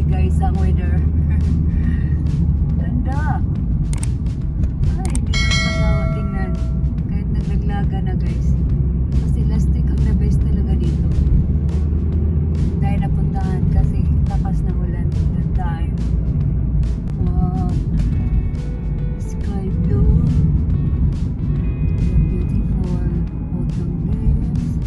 guys ang weather. Ganda. Ay, hindi na kasawa tingnan. Kahit naglaglaga na guys. Kasi last week ang the best talaga dito. Dahil napuntahan kasi lakas ng ulan that time. Wow. Sky blue. The beautiful autumn leaves.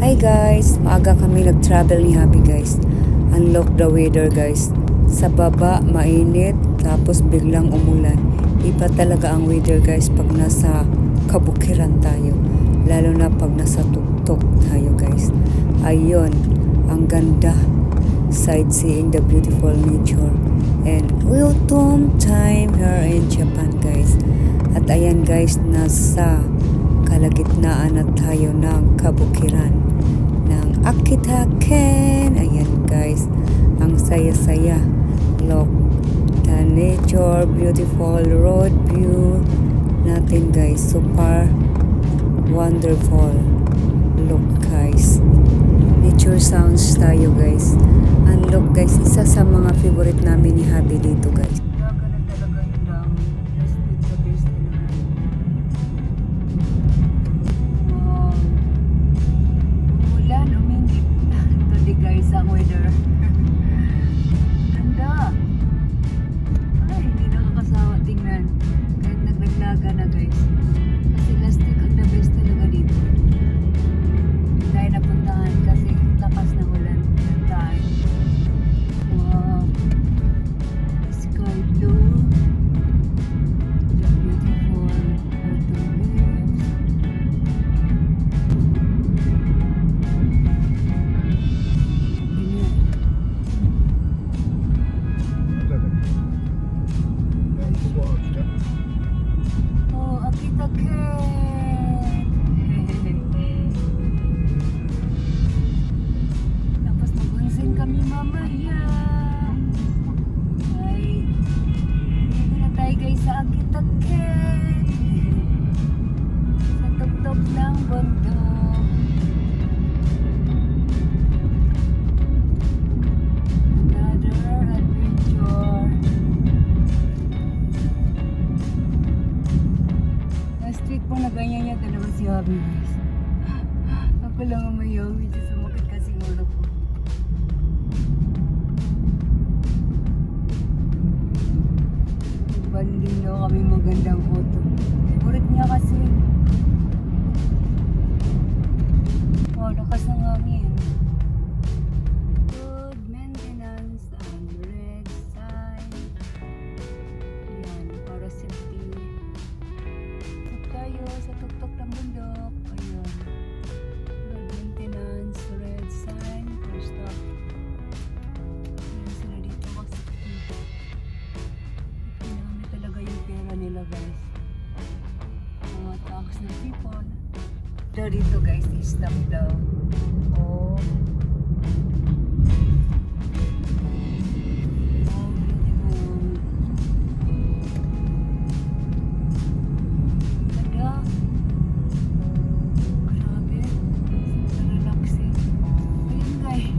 Hi guys, maaga kami nag-travel ni Happy guys. Unlock the weather guys. Sa baba, mainit, tapos biglang umulan. Iba talaga ang weather guys pag nasa kabukiran tayo. Lalo na pag nasa tuktok tayo guys. Ayun, ang ganda. Sightseeing the beautiful nature. And autumn time here in Japan guys. At ayan guys, nasa kalagitnaan na tayo ng kabukiran ng Akitaken. Ayan guys, ang saya-saya. Look, the nature, beautiful road view natin guys, super wonderful. Look guys, nature sounds tayo guys. And look guys, isa sa mga favorite namin ni Happy dito guys. Laga na talaga yung dam. Last week the best talaga. Wow. Umulan, uminit. Today guys ang weather. Ganda. Ay, hindi nakakasawa tingnan. Kahit naglaglaga na guys. Kasi last week ang the best talaga dito. Dahil napuntahan kasi lakas ng ulan that time. Wow. Sky blue. The beautiful autumn leaves. Ganyan. Oh, Akitaken! Tapos mag-onsen kami mamaya. Ay, dito na tayo guys sa Akitaken. Sa tuktok ng bundok. Another adventure. Last week po na ganyan niya talaga si Happy guys. Ako lang ang mayaw. Medyo sumakit kasi ang ulo ko. Banding daw kami magandang photo. Favorite niya kasi. Oh, lakas ng hangin. Good maintenance and red sign. Yan, para safety. Ito tayo sa tuktok ng bundok. Ayun. Good maintenance, red sign, for stop. Ayun sila dito kasi. Pinami talaga yung pera nila guys. Mga tax na people. Daw dito guys, i-stop daw. Oh. Oh, beautiful. Ganda. Grabe. Super relaxing. Ayun guys.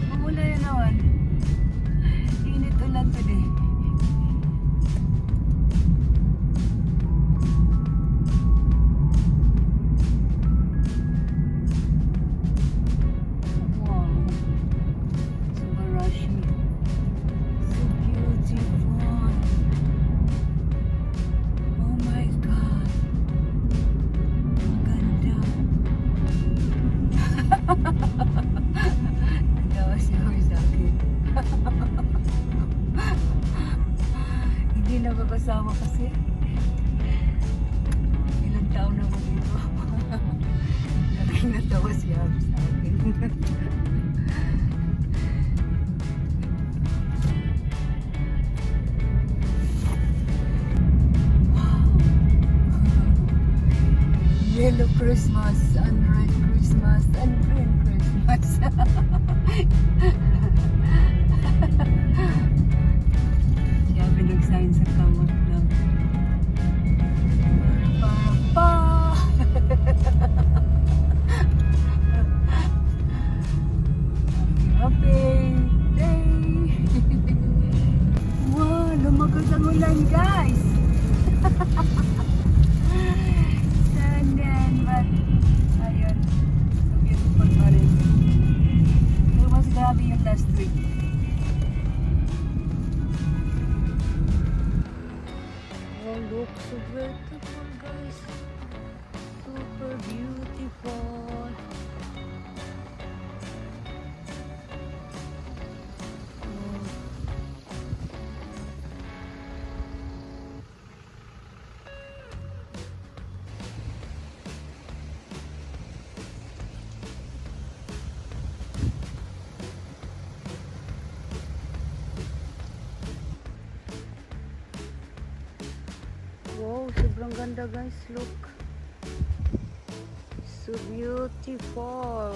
Mamula na naman. Init ulan today. Wow. Super rushy. So beautiful. Oh my God. Ang ganda. Natawa siya ako sa akin. Hindi nakakasama kasi. Ilang taon na mo dito. Laging natawa siya ako sa akin. Wow. Yellow Christmas and red Christmas and green Christmas. Siya binagsahin sa kamot. umuulan guys. And then, but, ayun. So beautiful pa rin. Pero mas grabe yung last week. Oh, look, so beautiful guys. Super beautiful. Wow, sobrang ganda guys, look. So beautiful.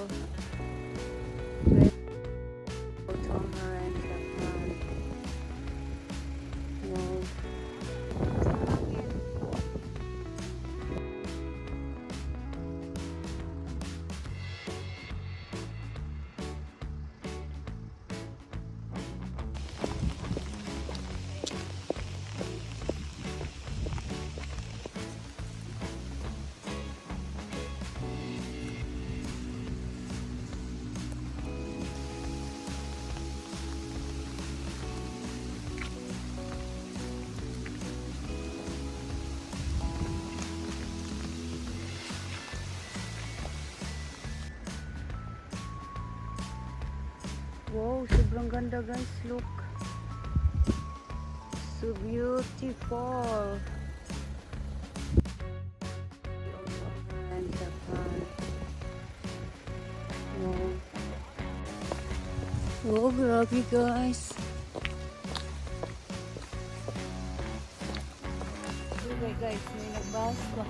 Tamarind, Japan. Wow. Wow, sobrang ganda guys, look. So beautiful. And Japan. Wow. Oh, grabe guys. Okay guys, may nagbahas pa.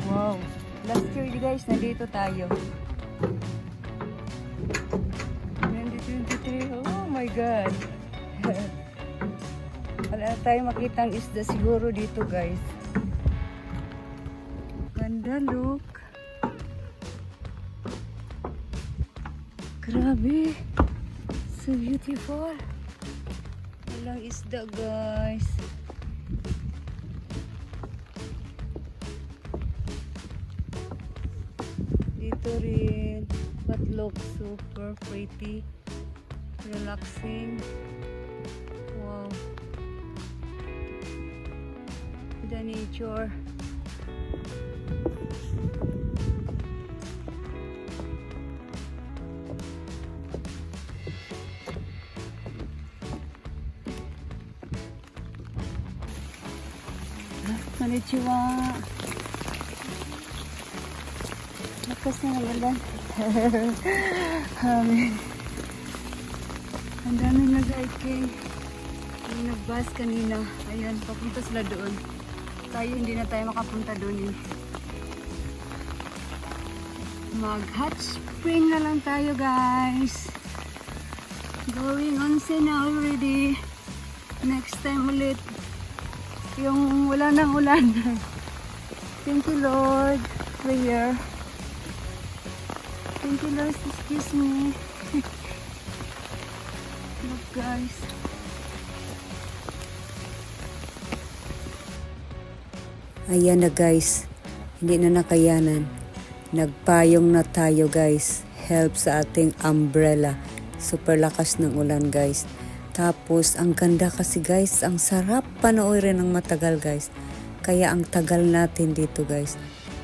Wow. Last year guys, nandito tayo. 2023. Oh my God. Wala tayong makitang isda siguro dito guys. Ganda, look. Grabe. So beautiful. Walang isda guys. Dito rin, but look super pretty, relaxing. Wow, the nature. Konnichiwa. Lakas na naman. Ang daming nag-hiking. May nag-bus kanina. Ayan, papunta sila doon. Tayo, hindi na tayo makapunta doon. Mag-hot spring na lang tayo guys. Going onsen na already. Next time ulit. Yung wala nang ulan. Thank you Lord. Prayer. Thank you Lord. Excuse me. Look guys. Ayan na guys. Hindi na nakayanan. Nagpayong na tayo guys. nag-help sa ating umbrella. Super lakas ng ulan guys. Tapos ang ganda kasi guys, ang sarap panoorin ng matagal guys. Kaya ang tagal natin dito guys.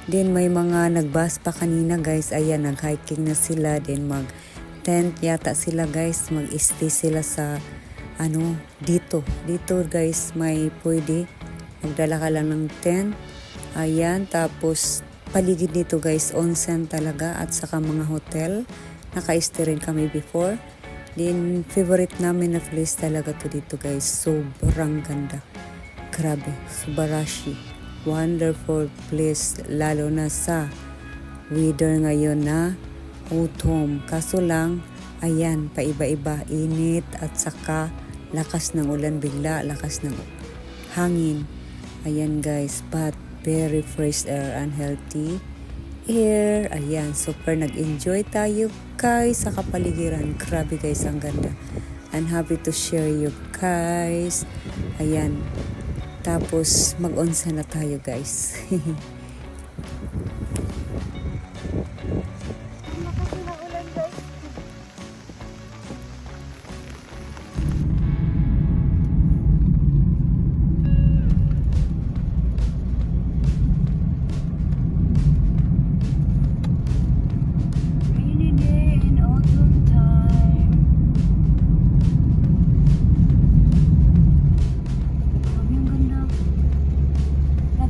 Then may mga nagbus pa kanina guys. Ayan, nag-hiking na sila. Then mag-tent yata sila guys. Mag-stay sila sa dito. Dito guys may pwede. Magdala ka lang ng tent. Ayan, tapos paligid dito guys, onsen talaga at saka mga hotel. Naka-stay rin kami before. Then favorite namin na place talaga to dito guys. Sobrang ganda. Grabe, subarashi. Wonderful place, lalo na sa weather ngayon na autumn. Kaso lang, ayan, paiba-iba, init at saka lakas ng ulan bigla, lakas ng hangin. Ayan guys, but very fresh air and healthy air. Ayan, super nag-enjoy tayo guys sa kapaligiran. Grabe guys, ang ganda. I'm happy to share you guys. Ayan. Tapos mag-onsen na tayo guys.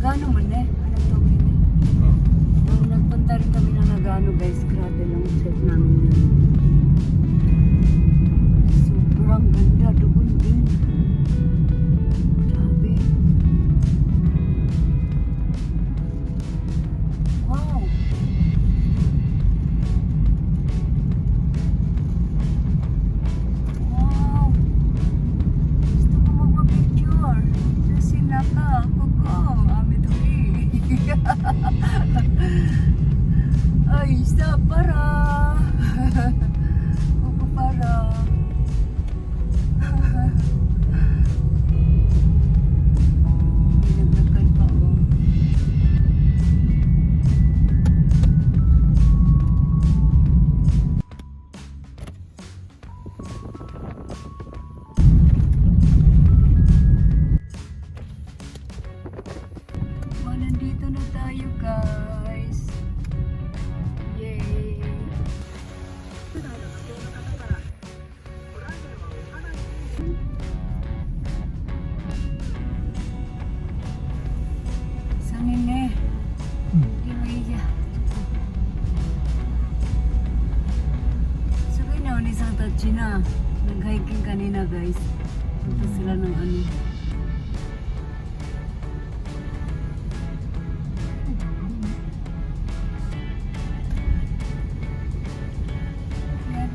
Nagano man eh. Anong tawag yun eh? Nung nagpunta rin kami ng Nagano guys, grabe lang trip namin yun. Sobrang ganda doon din. Grabe. Wow. Wow. Gusto ko magpa-picture. Kasi naka, kuko. Ay, isa para. Kuko para. Naglagal pa ako. Nandito na tayo guys. Yay! Sanin eh. Hindi maiya. Sabi na ni Santa China. Nag-hiking kanina guys. Punta sila ng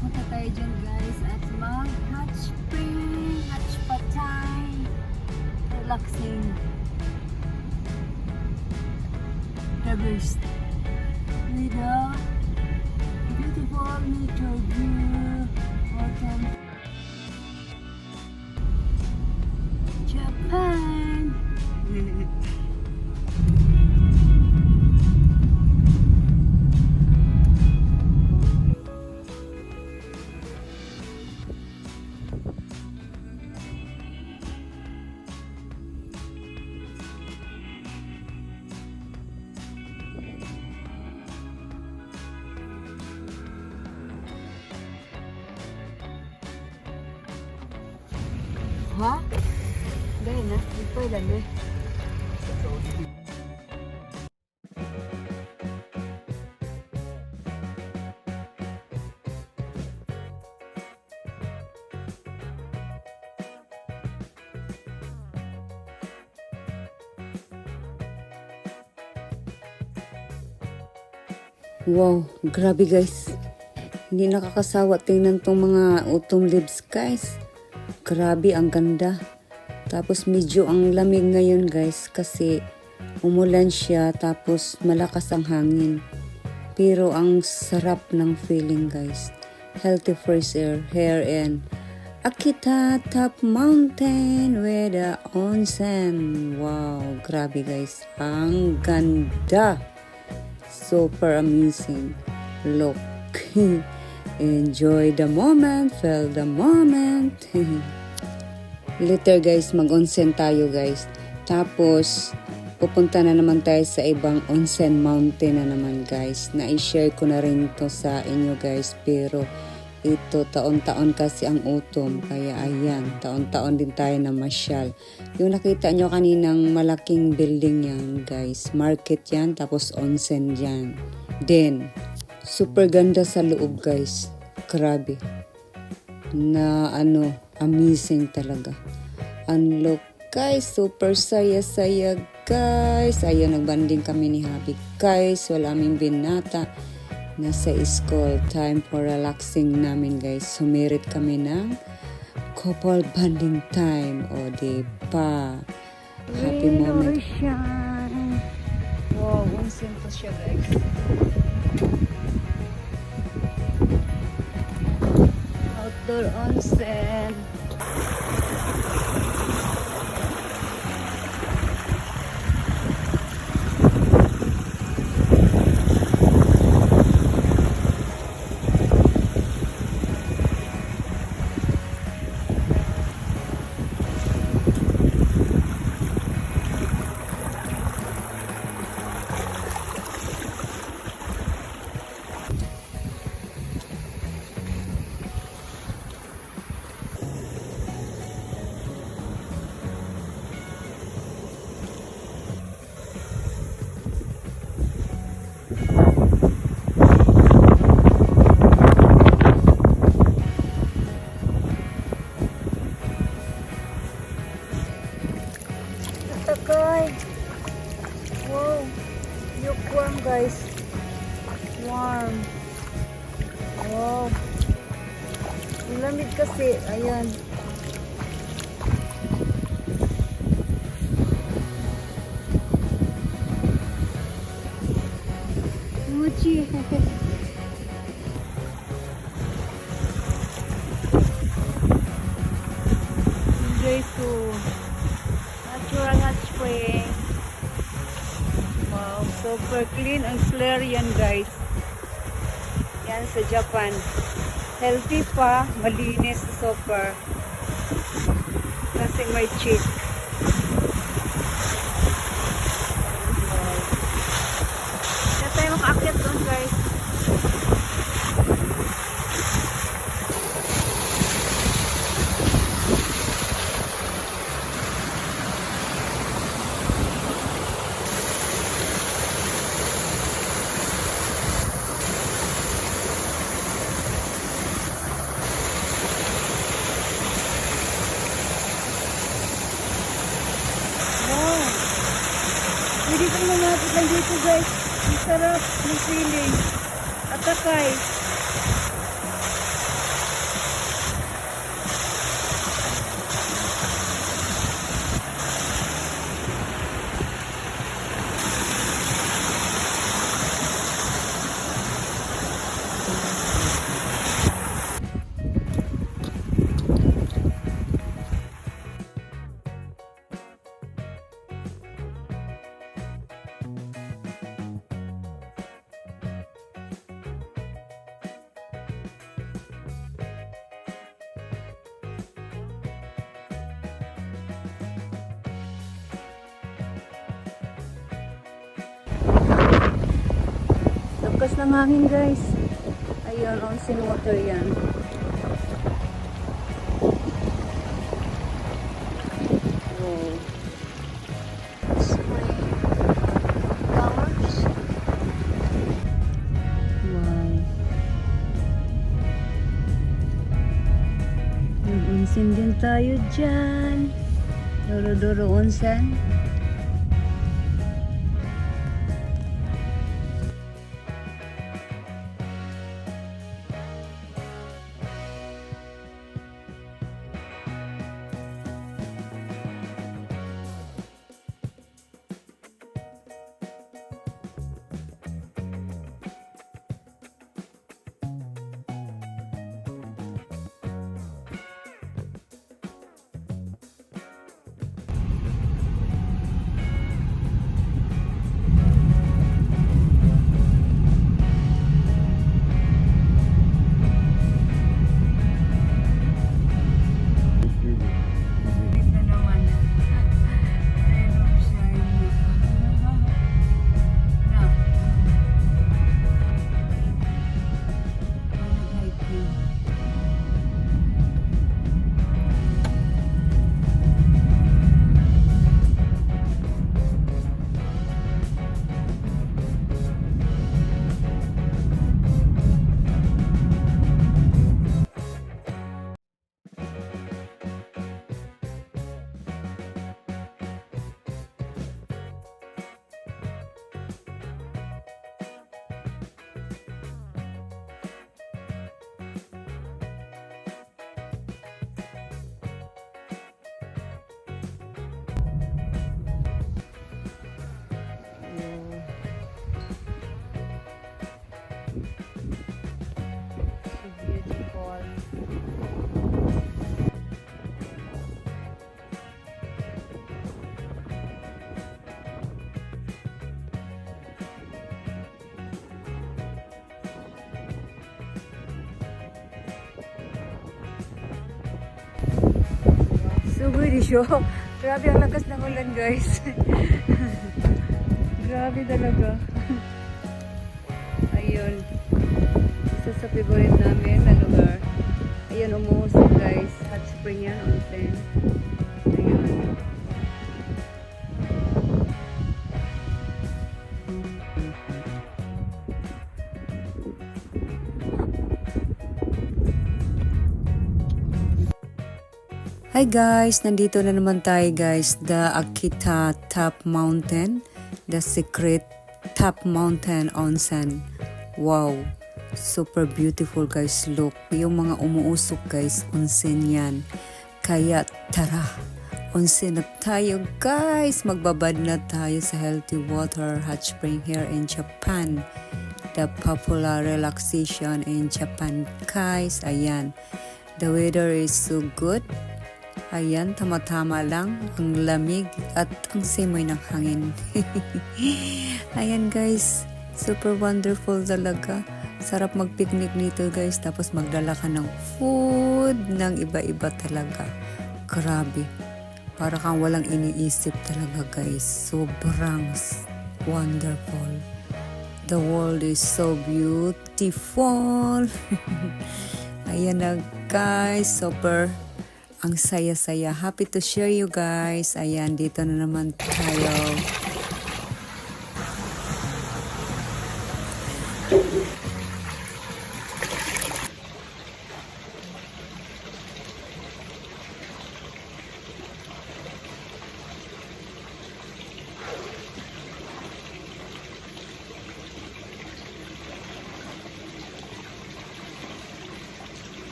Punta tayo dyan guys at mag-hot spring, hot patay, relaxing, the best with a beautiful nature view, autumn, Japan. Ha? Dahil na, ito ilan eh. Wow, grabe guys. Hindi nakakasawa tingnan tong mga autumn leaves guys. Grabe, ang ganda. Tapos medyo ang lamig ngayon guys kasi umulan siya tapos malakas ang hangin. Pero ang sarap ng feeling guys. Healthy fresh air here in Akita Top Mountain with the onsen. Wow, grabe guys. Ang ganda. Super amazing. Look, Enjoy the moment, feel the moment. Later guys, mag-onsen tayo guys. Tapos, pupunta na naman tayo sa ibang onsen mountain na naman guys. Na-share ko na rin to sa inyo guys. Pero, ito, taon-taon kasi ang autumn. Kaya ayan, taon-taon din tayo na masyal. Yung nakita nyo kaninang malaking building yan guys. Market yan, tapos onsen yan. Then, super ganda sa loob guys. Grabe. Na amazing talaga. Unlock guys, super saya-saya guys. Ayun, nagbanding kami ni Habi guys. Wala aming binata. Nasa school, time for relaxing namin guys. Sumirit kami ng couple bonding time. O, diba? Happy moment. Wow, onsen to siya guys. Outdoor onsen. Takay. Wow. Lukewarm guys. Warm. Wow. Ang lamig kasi. Ayan. Mochi. Enjoy to natural hot spring. Wow, super clean and clear yan guys. Yan sa Japan. Healthy pa, malinis super. Kasi may chick. Wow. Kaya tayo makaakyat doon guys. Pwede kang lumapit lang dito guys. Ang sarap ng feeling. At takay. Lakas ng hangin guys. Ayun, onsen water yan. Wow. Spring flowers. Wow. Nag-onsen din tayo dyan. Doro-doro onsen. Sugod siya. Grabe ang lakas ng ulan, guys. Grabe talaga. Ayun. Isa sa favorite namin na lugar. Ayun, umuusok, guys. Hot spring yan, onsen. Ayun. Hi guys, nandito na naman tayo guys, the Akita Top Mountain, the secret Top Mountain Onsen. Wow, super beautiful guys, look, yung mga umuusok guys, onsen yan. Kaya tara, onsen na tayo guys, magbabad na tayo sa healthy water hot spring here in Japan. The popular relaxation in Japan guys, ayan. The weather is so good. Ayan, tama-tama lang ang lamig at ang simoy ng hangin. Ayan guys, super wonderful talaga. Sarap mag-picnic nito guys, tapos magdala ka ng food ng iba-iba talaga. Grabe, para kang walang iniisip talaga guys. Sobrang wonderful. The world is so beautiful. Ayan na guys, super ang saya-saya. Happy to share you guys. Ayan, dito na naman tayo.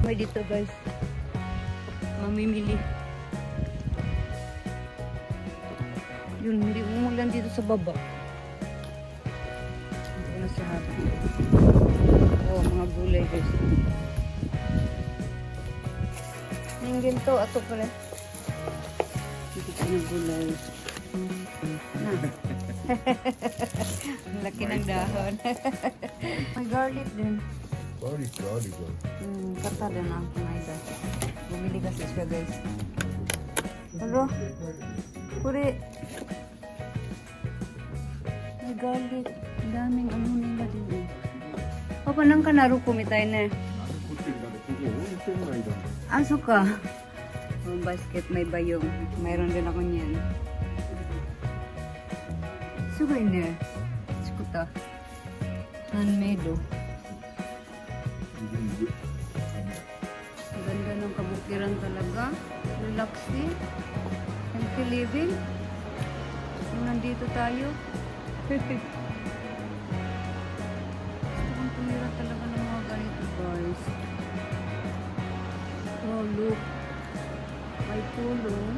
May dito guys, mamimili. Yun, hindi umulan dito sa baba. Ito na sa hapon. Oh, mga gulay guys. Ningin to, ato pala. Dito ka ng gulay. Ang laki ng dahon. May garlic din. Garlic. Kata din ang kumaida. Bumili kasi siya guys. Hello? Puri. May garlic. Ang daming ano nila din eh. O, panang ka naru kumitay na. Aso ka? Oh, basket may bayong. Mayroon din ako niyan. Sugay na. Skuta. Handmade oh. Ganda ng kabukiran talaga. Relaxing. Healthy living. So, nandito tayo. Gusto kong tumira talaga ng mga ganito guys. Oh look. May tulong.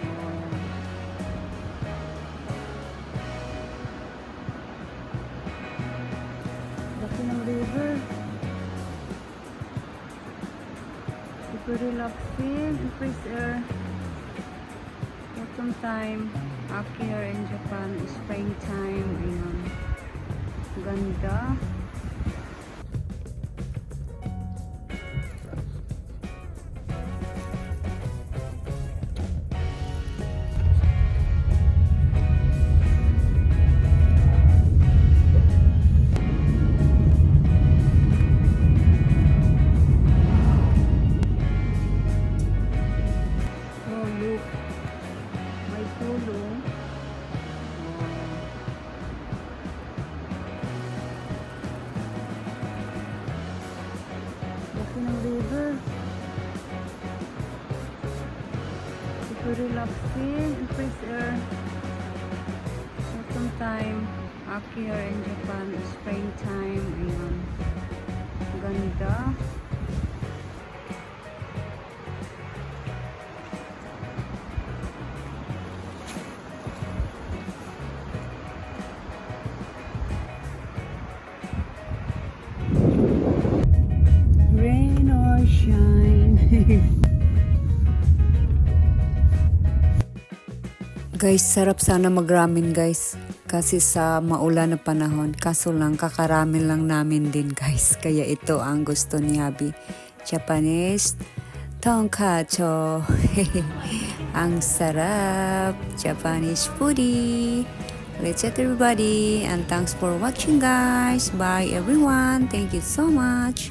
Wow. Laki ng river. Super relaxing, fresh air. Autumn time, aquí here in Japan, springtime, ayan. Ganda. relaxing, fresh air. Autumn time, aquí here in Japan, springtime. Ayan. Ganda. Rain or shine. Guys, sarap sana mag-ramen guys. Kasi sa maulan na panahon. Kaso lang, kakaramen lang namin din guys. Kaya ito ang gusto ni Habi. Japanese tonkatsu. Ang sarap. Japanese foodie. Let's eat everybody. And thanks for watching guys. Bye everyone. Thank you so much.